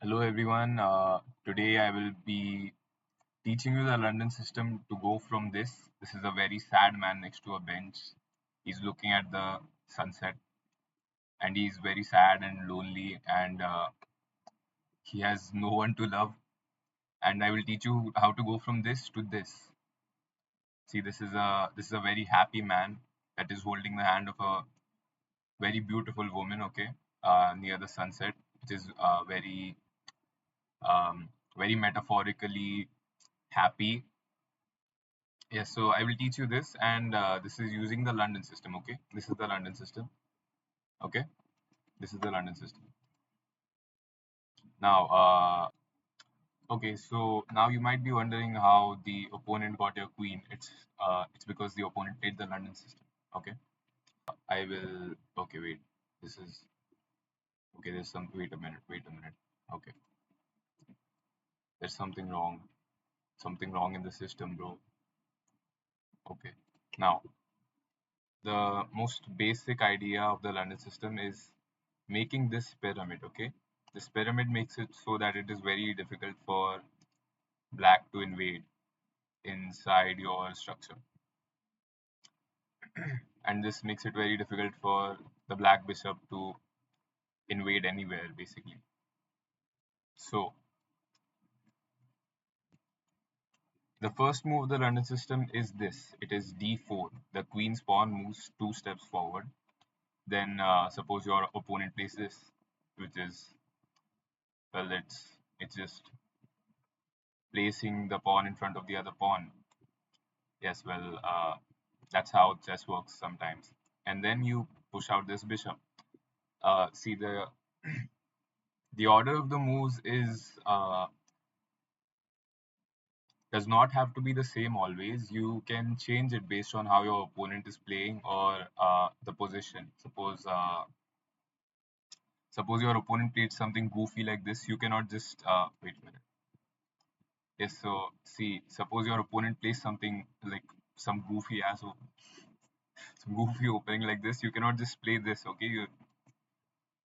Hello everyone. Today I will be teaching you the London system to go from this. This is a very sad man next to a bench. He's looking at the sunset and he's very sad and lonely and he has no one to love. And I will teach you how to go from this to this. See, this is a very happy man that is holding the hand of a very beautiful woman. Okay, near the sunset, which is very metaphorically happy. Yes, so I will teach you this, and this is using the London system. Okay, this is the London system. Okay, this is the London system. Now, okay, so now you might be wondering how the opponent got your queen. It's because the opponent played the London system. Okay, I will. Okay, wait. This is okay. There's some. Wait a minute. Wait a minute. Okay, there's something wrong. Something wrong in the system, bro. Okay, now the most basic idea of the London system is making this pyramid. Okay, this pyramid makes it so that it is very difficult for black to invade inside your structure, and this makes it very difficult for the black bishop to invade anywhere basically. So the first move of the London system is this. It is d4. The queen's pawn moves 2 steps forward. Then suppose your opponent plays this, which is, well, it's just placing the pawn in front of the other pawn. Yes, well, that's how chess works sometimes. And then you push out this bishop. See, the order of the moves is does not have to be the same always. You can change it based on how your opponent is playing or the position. Suppose your opponent played something goofy like this. You cannot just wait a minute. Yes, so see, suppose your opponent plays something like some goofy ass, some goofy opening like this. You cannot just play this. Okay,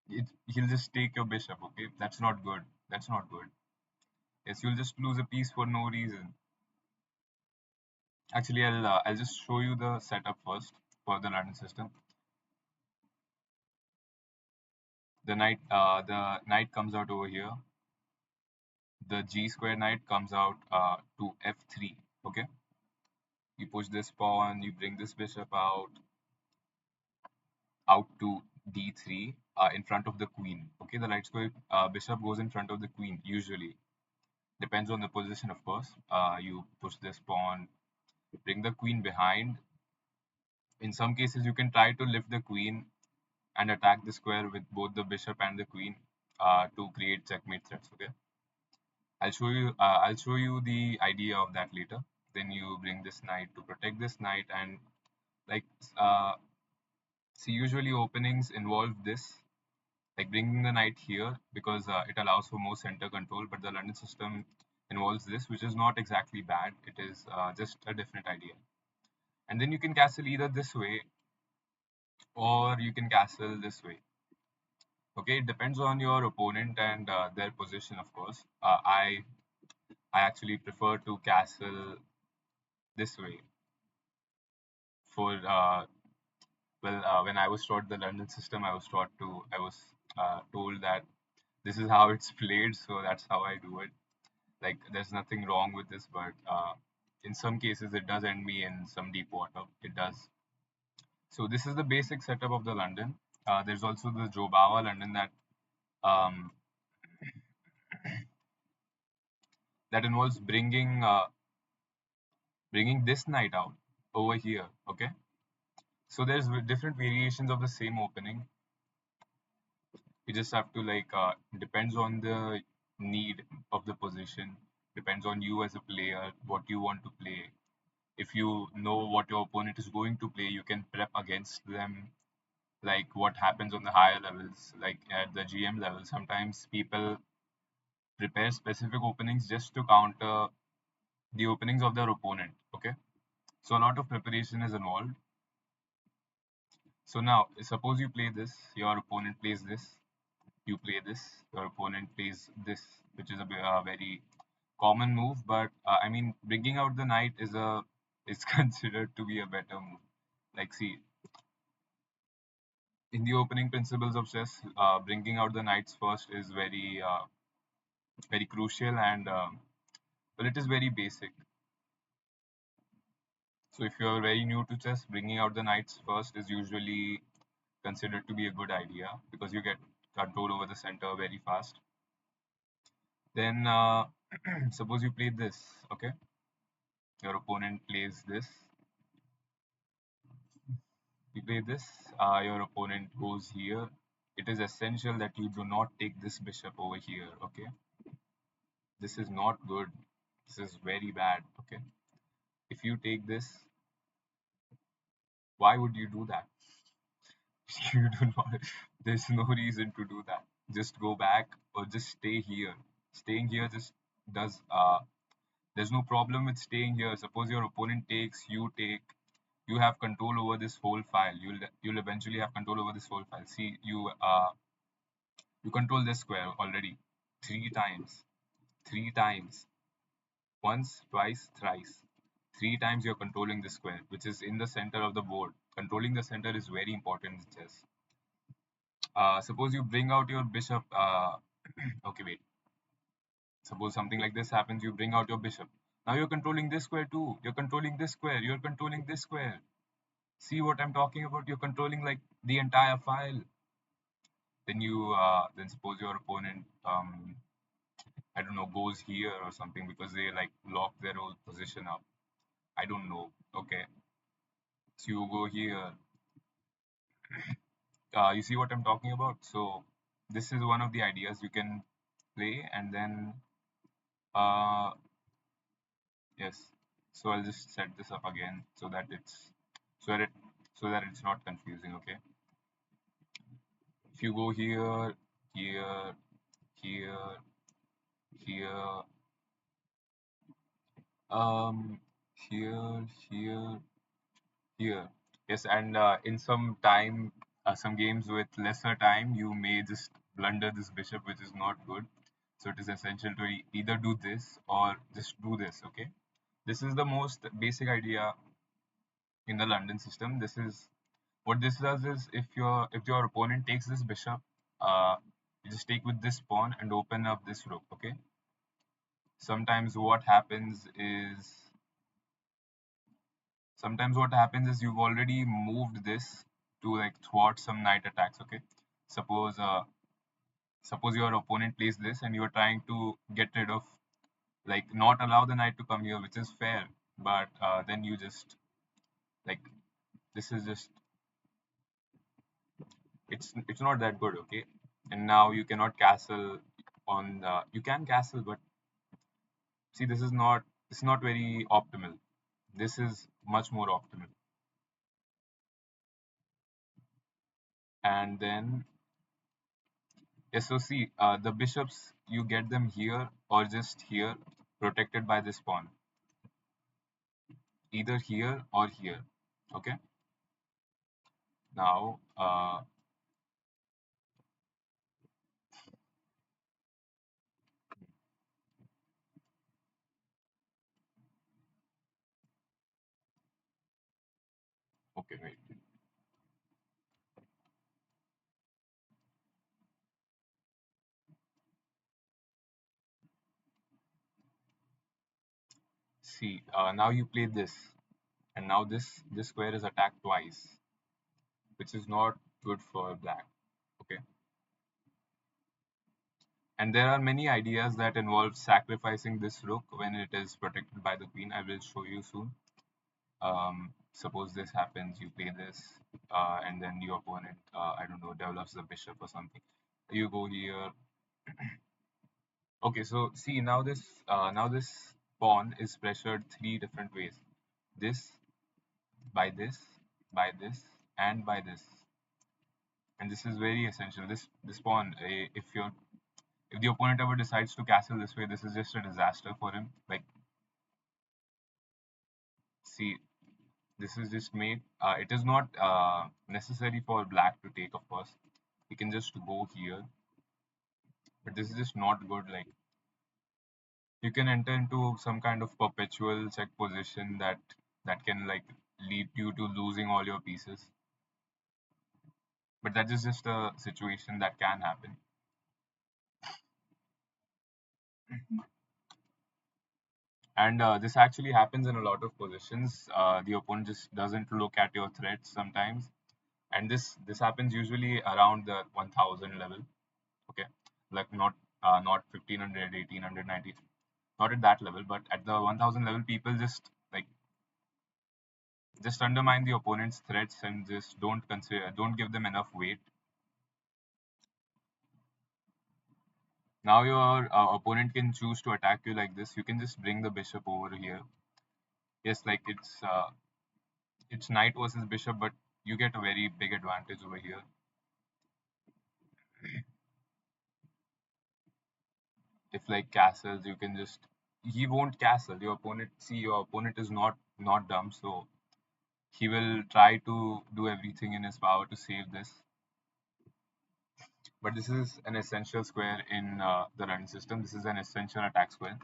he'll just take your bishop. Okay, that's not good. That's not good. Yes, you'll just lose a piece for no reason. Actually, I'll just show you the setup first for the London system. The knight comes out over here. The G square knight comes out to F3. Okay, you push this pawn, you bring this bishop out to D3 in front of the queen. Okay, the light square bishop goes in front of the queen usually. Depends on the position, of course. You push this pawn, bring the queen behind. In some cases, you can try to lift the queen and attack the square with both the bishop and the queen to create checkmate threats. Okay, I'll show you the idea of that later. Then you bring this knight to protect this knight, and like uh, see, usually openings involve this, like bringing the knight here because it allows for more center control. But the London system involves this, which is not exactly bad. It is just a different idea. And then you can castle either this way or you can castle this way. Okay, it depends on your opponent and their position, of course. I actually prefer to castle this way for when I was taught the London system, I was told that this is how it's played, so that's how I do it. Like, there's nothing wrong with this, but in some cases, it does end me in some deep water. It does. So this is the basic setup of the London. There's also the Jobawa London um, that involves bringing this knight out over here. Okay, so there's different variations of the same opening. You just have to depends on the need of the position, depends on you as a player, what you want to play. If you know what your opponent is going to play, you can prep against them. Like what happens on the higher levels, like at the GM level, sometimes people prepare specific openings just to counter the openings of their opponent. Okay, so a lot of preparation is involved. So now suppose you play this, your opponent plays this. you play this, your opponent plays this, which is a very common move. But I mean, bringing out the knight is considered to be a better move. Like, see, in the opening principles of chess, bringing out the knights first is very crucial, and well, it is very basic. So if you are very new to chess, bringing out the knights first is usually considered to be a good idea because you get control over the center very fast. Then suppose you play this, okay? Your opponent plays this. You play this. Your opponent goes here. It is essential that you do not take this bishop over here, okay? This is not good. This is very bad, okay? If you take this, why would you do that? You do not. There's no reason to do that. Just go back or just stay here. Staying here just does. There's no problem with staying here. Suppose your opponent takes, you take. You have control over this whole file. You'll eventually have control over this whole file. See, you control this square already three times. Three times. Once, twice, thrice. Three times you're controlling the square, which is in the center of the board. Controlling the center is very important in chess. Suppose you bring out your bishop. Okay, wait. Suppose something like this happens, you bring out your bishop. Now you're controlling this square too. You're controlling this square. You're controlling this square. See what I'm talking about? You're controlling like the entire file. Then suppose your opponent, I don't know, goes here or something because they like lock their whole position up. I don't know. Okay, so you go here. You see what I'm talking about? So this is one of the ideas you can play, and then uh, yes. So I'll just set this up again so that it so that it's not confusing. Okay. If you go here, here, here, here, um, here, here. Yes, and in some games with lesser time, you may just blunder this bishop, which is not good. So it is essential to either do this or just do this. Okay. This is the most basic idea in the London system. This is what this does is if your opponent takes this bishop, you just take with this pawn and open up this rook. Okay. Sometimes what happens is you've already moved this to like thwart some knight attacks. Okay. Suppose suppose your opponent plays this and you're trying to get rid of, like, not allow the knight to come here, which is fair, but then you just like this is just it's not that good. Okay. And now you cannot castle on you can castle, but see, this is not very optimal. This is much more optimal. And then yes, so see, the bishops, you get them here or just here, protected by this pawn, either here or here. Okay. Now okay, wait. See, now you play this, and now this square is attacked twice, which is not good for black. Okay. And there are many ideas that involve sacrificing this rook when it is protected by the queen. I will show you soon. Suppose this happens, you play this, and then your opponent, I don't know, develops the bishop or something. You go here. Okay, so see, now this pawn is pressured three different ways. This, by this, by this, and by this. And this is very essential. This pawn, if the opponent ever decides to castle this way, this is just a disaster for him. Like, see, this is just made. It is not necessary for black to take, of course. He can just go here. but this is just not good. Like you can enter into some kind of perpetual check position that can like lead you to losing all your pieces. But that is just a situation that can happen. And this actually happens in a lot of positions. The opponent just doesn't look at your threats sometimes, and this happens usually around the 1000 level. Okay, like not 1500, 1800, 90, not at that level, but at the 1000 level, people just undermine the opponent's threats and just don't give them enough weight. Now your opponent can choose to attack you like this. You can just bring the bishop over here. Yes, like it's knight versus bishop, but you get a very big advantage over here. If like castles, you can just he won't castle. Your opponent is not dumb, so he will try to do everything in his power to save this. But this is an essential square in the running system. This is an essential attack square.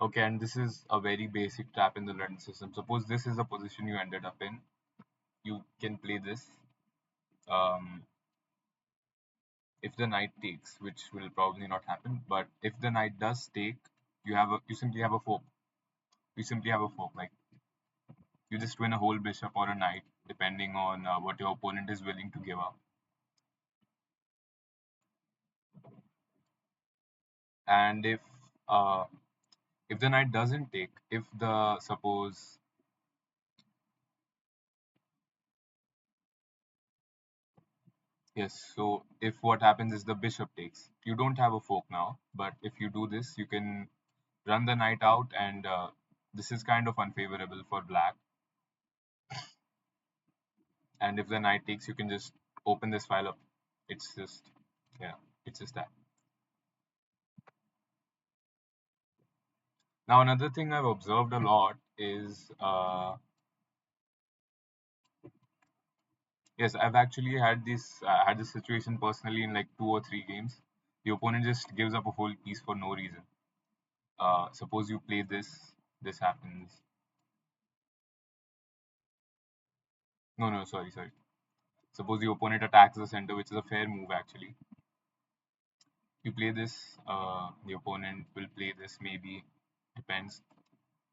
Okay, and this is a very basic trap in the running system. Suppose this is the position you ended up in. You can play this. Um, if the knight takes, which will probably not happen, but if the knight does take, you simply have a fork. You simply have a fork. Like you just win a whole bishop or a knight, depending on what your opponent is willing to give up. And uh, if the knight doesn't take, if the suppose yes, so if what happens is the bishop takes, you don't have a fork now, but if you do this, you can run the knight out, and this is kind of unfavorable for black. And if the knight takes, you can just open this file up. It's just yeah, it's just that. Now another thing I've observed a lot is yes, I've actually had this situation personally in like 2 or 3 games. The opponent just gives up a whole piece for no reason. Suppose you play this happens. No, no, sorry, sorry. Suppose the opponent attacks the center, which is a fair move actually. You play this, the opponent will play this maybe, depends.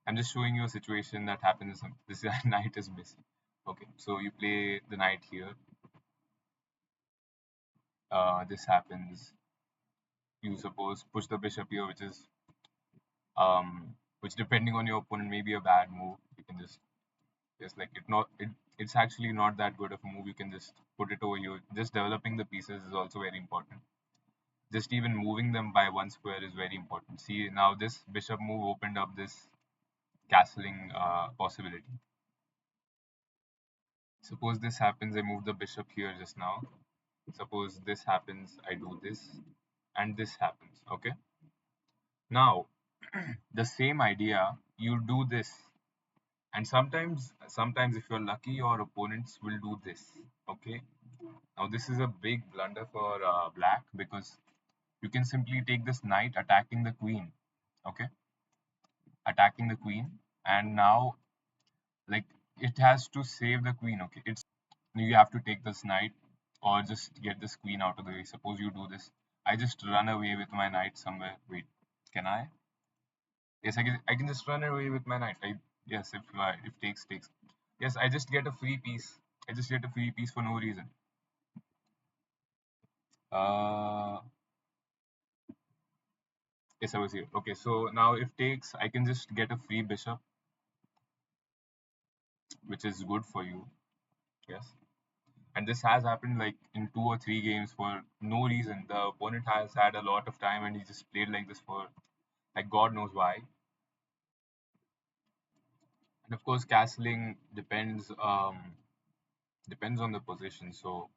I'm just showing you a situation that happens. This knight is missing. Okay, so you play the knight here. This happens. You suppose push the bishop here, which depending on your opponent may be a bad move. You can just like it's actually not that good of a move. You can just put it over here. Just developing the pieces is also very important. Just even moving them by one square is very important. See now this bishop move opened up this castling possibility. Suppose this happens, I move the bishop here just now. Suppose this happens, I do this, and this happens. Okay. Now the same idea, you do this, and sometimes if you're lucky, your opponents will do this. Okay. Now this is a big blunder for black because you can simply take this knight attacking the queen. Okay, attacking the queen, and now like it has to save the queen. Okay, it's you have to take this knight or just get this queen out of the way. Suppose you do this, I just run away with my knight somewhere. Wait, can I? Yes, I can just run away with my knight. Yes, if takes. Yes, I just get a free piece. I just get a free piece for no reason. Uh, yes, I was here. Okay, so now if takes, I can just get a free bishop, which is good for you. Yes, and this has happened like in 2 or 3 games for no reason. The opponent has had a lot of time, and he just played like this for like God knows why. And of course, castling depends on the position. So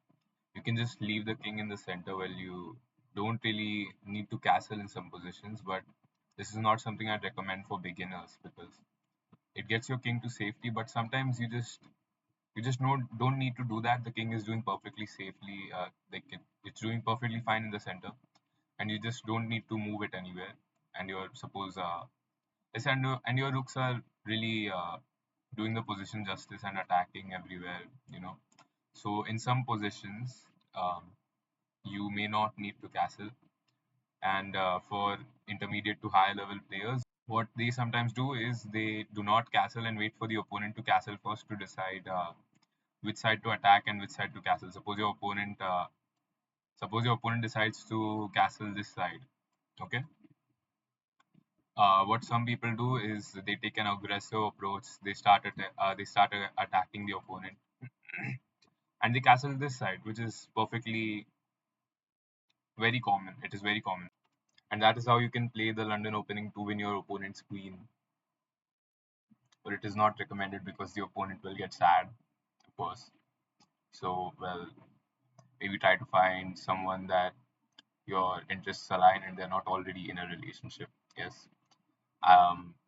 you can just leave the king in the center. Well, you don't really need to castle in some positions, but this is not something I'd recommend for beginners because it gets your king to safety. But sometimes you just You just don't need to do that. The king is doing perfectly safely. It's doing perfectly fine in the center, and you just don't need to move it anywhere. And you're suppose yes, and your rooks are really doing the position justice and attacking everywhere. You know, so in some positions, you may not need to castle, and for intermediate to high level players, what they sometimes do is they do not castle and wait for the opponent to castle first to decide which side to attack and which side to castle. Suppose your opponent decides to castle this side. Okay. What some people do is they take an aggressive approach. They start attacking the opponent, and they castle this side, which is perfectly very common. It is very common, and that is how you can play the London Opening to win your opponent's queen. But it is not recommended because the opponent will get sad, of course. So, well, maybe try to find someone that your interests align and they're not already in a relationship. Yes.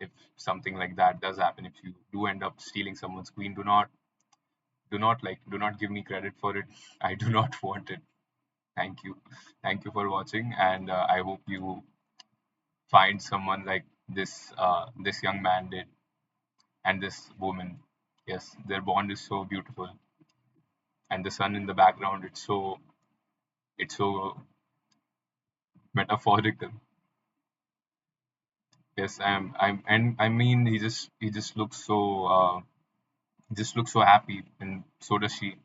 If something like that does happen, if you do end up stealing someone's queen, do not give me credit for it. I do not want it. Thank you for watching, and I hope you find someone like this young man did and this woman. Yes, their bond is so beautiful, and the sun in the background, it's so metaphorical. Yes, and I mean, he just looks so just looks so happy, and so does she.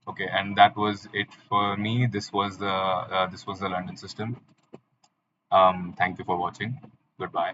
Okay, and that was it for me. This was the London system. Thank you for watching. Goodbye.